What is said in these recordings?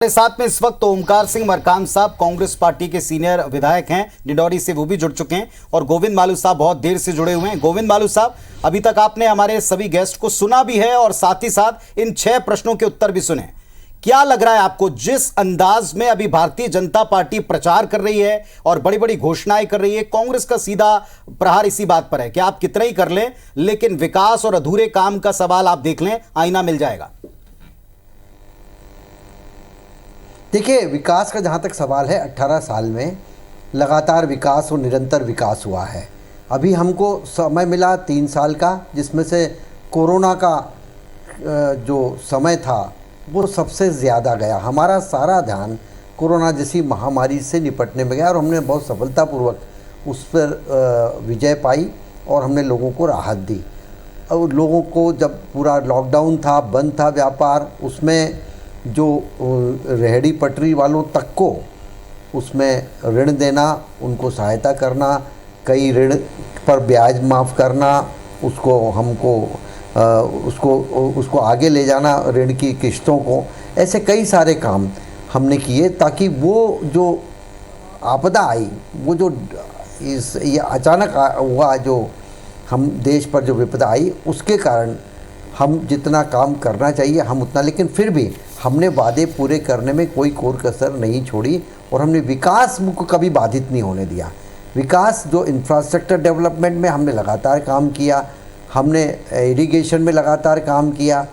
हमारे साथ में इस वक्त ओमकार सिंह मरकाम साहब कांग्रेस पार्टी के सीनियर विधायक हैं, डिंडौरी से वो भी जुड़ चुके हैं और गोविंद मालू साहब बहुत देर से जुड़े हुए हैं। गोविंद मालू साहब, अभी तक आपने हमारे सभी गेस्ट को सुना भी है और साथ ही साथ इन 6 प्रश्नों के उत्तर भी सुने। क्या लग रहा है आपको, जिस अंदाज में अभी भारतीय जनता पार्टी प्रचार कर रही है और बड़ी बड़ी घोषणाएं कर रही है, कांग्रेस का सीधा प्रहार इसी बात पर है कि आप कितना ही कर लें लेकिन विकास और अधूरे काम का सवाल आप देख लें, आईना मिल जाएगा। देखिए, विकास का जहाँ तक सवाल है, 18 साल में लगातार विकास और निरंतर विकास हुआ है। अभी हमको समय मिला 3 साल का, जिसमें से कोरोना का जो समय था वो सबसे ज़्यादा गया। हमारा सारा ध्यान कोरोना जैसी महामारी से निपटने में गया और हमने बहुत सफलतापूर्वक उस पर विजय पाई और हमने लोगों को राहत दी। और लोगों को जब पूरा लॉकडाउन था, बंद था व्यापार, उसमें जो रेहड़ी पटरी वालों तक को उसमें ऋण देना, उनको सहायता करना, कई ऋण पर ब्याज माफ़ करना, उसको हमको उसको आगे ले जाना, ऋण की किश्तों को, ऐसे कई सारे काम हमने किए ताकि वो जो आपदा आई, वो जो ये अचानक हुआ, जो हम देश पर जो विपदा आई, उसके कारण हम जितना काम करना चाहिए हम उतना, लेकिन फिर भी हमने वादे पूरे करने में कोई कोर कसर नहीं छोड़ी और हमने विकास को कभी बाधित नहीं होने दिया। विकास जो इंफ्रास्ट्रक्चर डेवलपमेंट में हमने लगातार काम किया, हमने इरिगेशन में लगातार काम किया,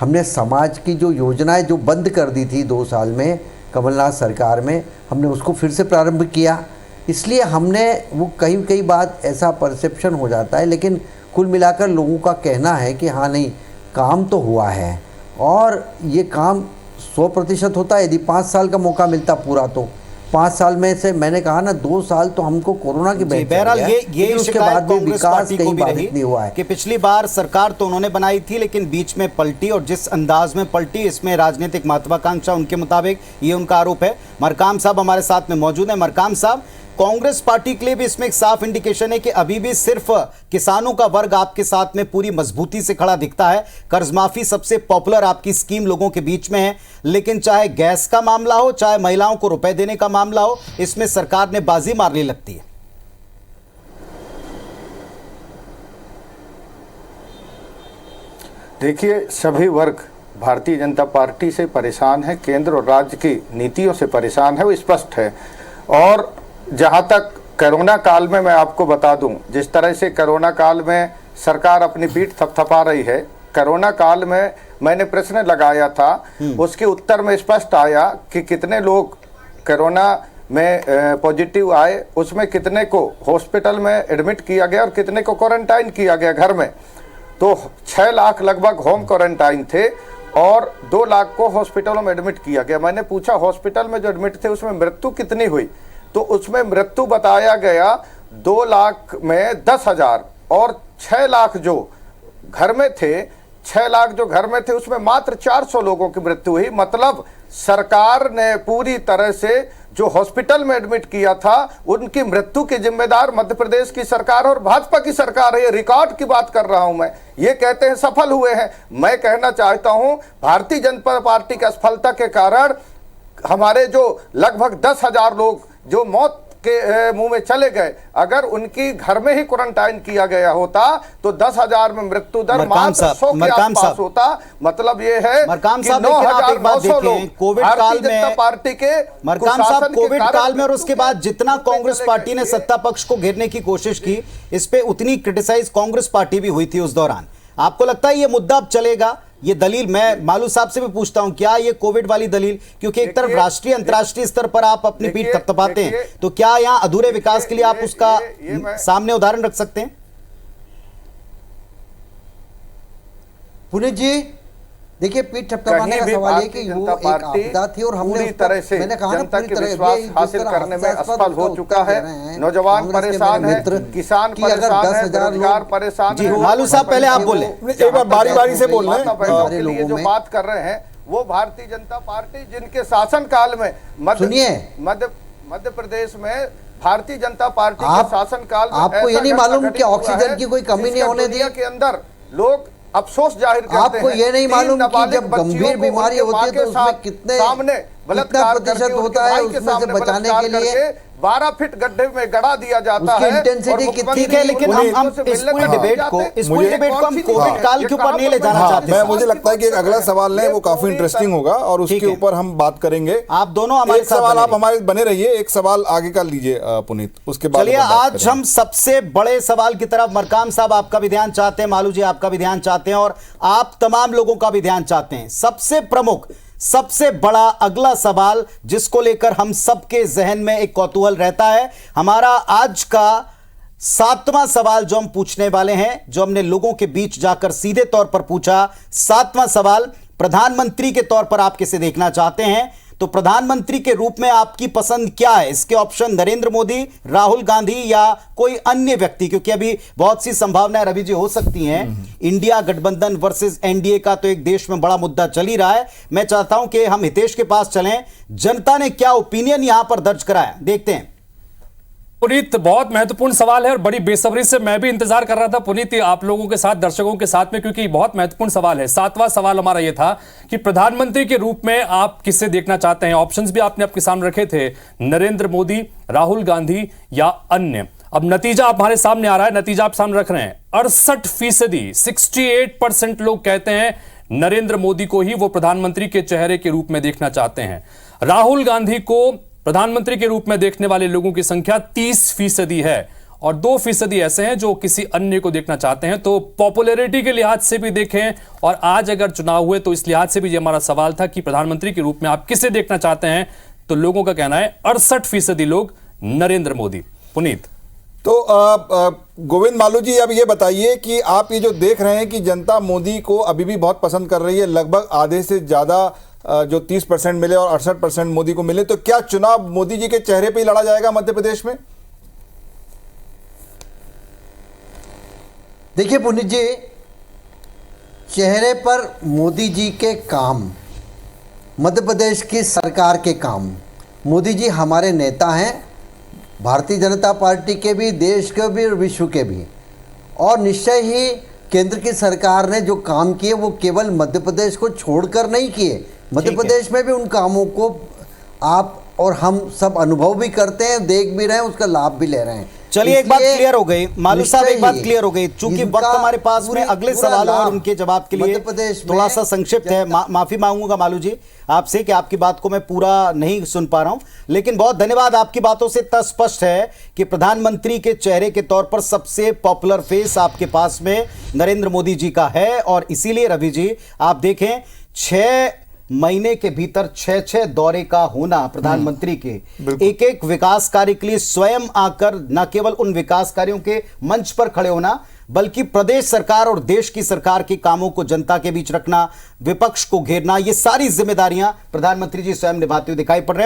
हमने समाज की जो योजनाएं जो बंद कर दी थी 2 साल में कमलनाथ सरकार में, हमने उसको फिर से प्रारंभ किया। इसलिए हमने वो कई बात ऐसा परसेप्शन हो जाता है, लेकिन कुल मिलाकर लोगों का कहना है कि हाँ नहीं, काम तो हुआ है और ये काम 100% होता है। यदि 5 साल का मौका मिलता पूरा, तो 5 साल में से मैंने कहा ना, 2 साल तो हमको कोरोना की बहरहाल ये उसके बाद भी विकास कहीं बाधित नहीं हुआ है कि पिछली बार सरकार तो उन्होंने बनाई थी लेकिन बीच में पलटी, और जिस अंदाज में पलटी इसमें राजनीतिक महत्वाकांक्षा उनके मुताबिक, ये उनका आरोप है। मरकाम साहब हमारे साथ में मौजूद है। मरकाम साहब, कांग्रेस पार्टी के लिए भी इसमें एक साफ इंडिकेशन है कि अभी भी सिर्फ किसानों का वर्ग आपके साथ में पूरी मजबूती से खड़ा दिखता है। कर्ज माफी सबसे पॉपुलर आपकी स्कीम लोगों के बीच में है, लेकिन चाहे गैस का मामला हो, चाहे महिलाओं को रुपए देने का मामला हो, इसमें सरकार ने बाजी मारनी लगती है। देखिए, सभी वर्ग भारतीय जनता पार्टी से परेशान है, केंद्र और राज्य की नीतियों से परेशान है, वो स्पष्ट है। और जहाँ तक कोरोना काल में मैं आपको बता दूं, जिस तरह से कोरोना काल में सरकार अपनी पीठ थपथपा रही है, कोरोना काल में मैंने प्रश्न लगाया था, उसके उत्तर में स्पष्ट आया कि कितने लोग कोरोना में पॉजिटिव आए, उसमें कितने को हॉस्पिटल में एडमिट किया गया और कितने को क्वारंटाइन किया गया घर में। तो 6 लाख लगभग होम क्वारंटाइन थे और 2 लाख को हॉस्पिटलों में एडमिट किया गया। मैंने पूछा हॉस्पिटल में जो एडमिट थे उसमें मृत्यु कितनी हुई, तो उसमें मृत्यु बताया गया 2 लाख में 10,000 और 6 लाख जो घर में थे, 6 लाख जो घर में थे उसमें मात्र 400 लोगों की मृत्यु हुई। मतलब सरकार ने पूरी तरह से जो हॉस्पिटल में एडमिट किया था उनकी मृत्यु के जिम्मेदार मध्य प्रदेश की सरकार और भाजपा की सरकार है। ये रिकॉर्ड की बात कर रहा हूं मैं। ये कहते हैं सफल हुए हैं। मैं कहना चाहता हूं, भारतीय जनता पार्टी की असफलता के कारण हमारे जो लगभग 10,000 लोग जो मौत के मुंह में चले गए, अगर उनकी घर में ही क्वारंटाइन किया गया होता तो 10,000 में मृत्यु दर मात्र 100 के आसपास होता। मतलब ये है कि 9,900 लोग कोविड काल में पार्टी के मरकाम साहब, कोविड काल में और उसके बाद जितना कांग्रेस पार्टी ने सत्ता पक्ष को घेरने की कोशिश की, इस पे उतनी क्रिटिसाइज कांग्रेस पार्टी भी हुई थी उस दौरान। आपको लगता है ये मुद्दा अब चलेगा? ये दलील मैं मालू साहब से भी पूछता हूं, क्या ये कोविड वाली दलील, क्योंकि एक तरफ राष्ट्रीय अंतर्राष्ट्रीय स्तर पर आप अपनी पीठ थपथपाते हैं, तो क्या यहां अधूरे विकास के लिए आप उसका सामने उदाहरण रख सकते हैं? पुनीत जी, देखिए, पीठ थपथपाने का सवाल है कि वो एक आपदा थी और हमने पूरी तरह से जनता के विश्वास हासिल करने में असफल हो चुका है। नौजवान परेशान है, किसान परेशान है, बेरोजगार परेशान है। मालू साहब, पहले आप बोले, एक बार बारी बारी से बोल रहे हैं। जो बात कर रहे हैं वो भारतीय जनता पार्टी, जिनके शासन काल में मध्य प्रदेश में भारतीय जनता पार्टी के शासन काल में आपको ये नहीं मालूम कि ऑक्सीजन की कोई कमी नहीं होने दी के अंदर लोग अफसोस जाहिर करते हैं। आपको ये नहीं मालूम कि जब गंभीर बीमारी होती है तो उसमें कितने सामने बलात्कार प्रतिशत करके होता उनके है भाई के उसमें से सामने बचाने बलात्कार के लिए? करके 12 फीट गड्ढे में गड़ा दिया जाता उसकी है। इंटेंसिटी कितनी? ठीक है, लेकिन हम इस पूरे डिबेट को हम कोविड काल के ऊपर नहीं ले जाना चाहते। मैं मुझे लगता है कि एक अगला सवाल लें, वो काफी इंटरेस्टिंग होगा और उसके ऊपर हम बात करेंगे। आप दोनों हमारे एक सवाल आप हमारे बने रहिए, एक सवाल आगे का लीजिए पुनीत, उसके बाद चलिए आज हम सबसे बड़े सवाल की तरफ, मरकाम साहब आपका भी ध्यान चाहते हैं, मालू जी आपका भी ध्यान चाहते हैं और आप तमाम लोगों का भी ध्यान चाहते हैं। सबसे प्रमुख, सबसे बड़ा अगला सवाल जिसको लेकर हम सबके जहन में एक कौतूहल रहता है, हमारा आज का 7वां सवाल जो हम पूछने वाले हैं, जो हमने लोगों के बीच जाकर सीधे तौर पर पूछा। 7वां सवाल, प्रधानमंत्री के तौर पर आप किसे देखना चाहते हैं? तो प्रधानमंत्री के रूप में आपकी पसंद क्या है? इसके ऑप्शन नरेंद्र मोदी, राहुल गांधी या कोई अन्य व्यक्ति, क्योंकि अभी बहुत सी संभावनाएं रवि जी हो सकती हैं। इंडिया गठबंधन वर्सेस एनडीए का तो एक देश में बड़ा मुद्दा चल ही रहा है। मैं चाहता हूं कि हम हितेश के पास चलें, जनता ने क्या ओपिनियन यहां पर दर्ज कराया, देखते हैं। पुनीत, बहुत महत्वपूर्ण सवाल है और बड़ी बेसब्री से मैं भी इंतजार कर रहा था पुनीत आप लोगों के साथ, दर्शकों के साथ में, क्योंकि बहुत महत्वपूर्ण सवाल है। 7वां सवाल हमारा यह था कि प्रधानमंत्री के रूप में आप किसे देखना चाहते हैं? ऑप्शंस भी आपने आपके सामने रखे थे, नरेंद्र मोदी, राहुल गांधी या अन्य। अब नतीजा हमारे सामने आ रहा है, नतीजा आप सामने रख रहे हैं। 68%, 68% लोग कहते हैं नरेंद्र मोदी को ही वो प्रधानमंत्री के चेहरे के रूप में देखना चाहते हैं। राहुल गांधी को प्रधानमंत्री के रूप में देखने वाले लोगों की संख्या 30% है और 2% ऐसे हैं जो किसी अन्य को देखना चाहते हैं। तो पॉपुलैरिटी के लिहाज से भी देखें और आज अगर चुनाव हुए तो इस लिहाज से भी ये हमारा सवाल था कि प्रधानमंत्री के रूप में आप किसे देखना चाहते हैं, तो लोगों का कहना है 68% लोग नरेंद्र मोदी। पुनीत, तो गोविंद मालू जी, अब ये बताइए कि आप ये जो देख रहे हैं कि जनता मोदी को अभी भी बहुत पसंद कर रही है, लगभग आधे से ज्यादा जो 30% मिले और 68% मोदी को मिले, तो क्या चुनाव मोदी जी के चेहरे पे ही लड़ा जाएगा मध्य प्रदेश में? देखिए पुनीत जी, चेहरे पर मोदी जी के काम, मध्य प्रदेश की सरकार के काम, मोदी जी हमारे नेता हैं, भारतीय जनता पार्टी के भी, देश के भी और विश्व के भी। और निश्चय ही केंद्र की सरकार ने जो काम किए वो केवल मध्य प्रदेश को छोड़कर नहीं किए, मध्य प्रदेश में भी उन कामों को आप और हम सब अनुभव भी करते हैं, देख भी रहे हैं, उसका लाभ भी ले रहे हैं। चलिए एक बात क्लियर हो गई मालू साहब, एक बात क्लियर हो गई। चूंकि वक्त हमारे पास में अगले सवालों और उनके जवाब के लिए थोड़ा सा संक्षिप्त है, माफी मांगूंगा मालू जी आपसे कि आपकी बात को मैं पूरा नहीं सुन पा रहा हूं, लेकिन बहुत धन्यवाद। आपकी बातों से इतना स्पष्ट है कि प्रधानमंत्री के चेहरे के तौर पर सबसे पॉपुलर फेस आपके पास में नरेंद्र मोदी जी का है। और इसीलिए रवि जी आप देखें, 6 महीने के भीतर 6 दौरे का होना प्रधानमंत्री के, एक एक विकास कार्य के लिए स्वयं आकर न केवल उन विकास कार्यों के मंच पर खड़े होना, बल्कि प्रदेश सरकार और देश की सरकार के कामों को जनता के बीच रखना, विपक्ष को घेरना, ये सारी जिम्मेदारियां प्रधानमंत्री जी स्वयं निभाते हुए दिखाई पड़ रहे हैं।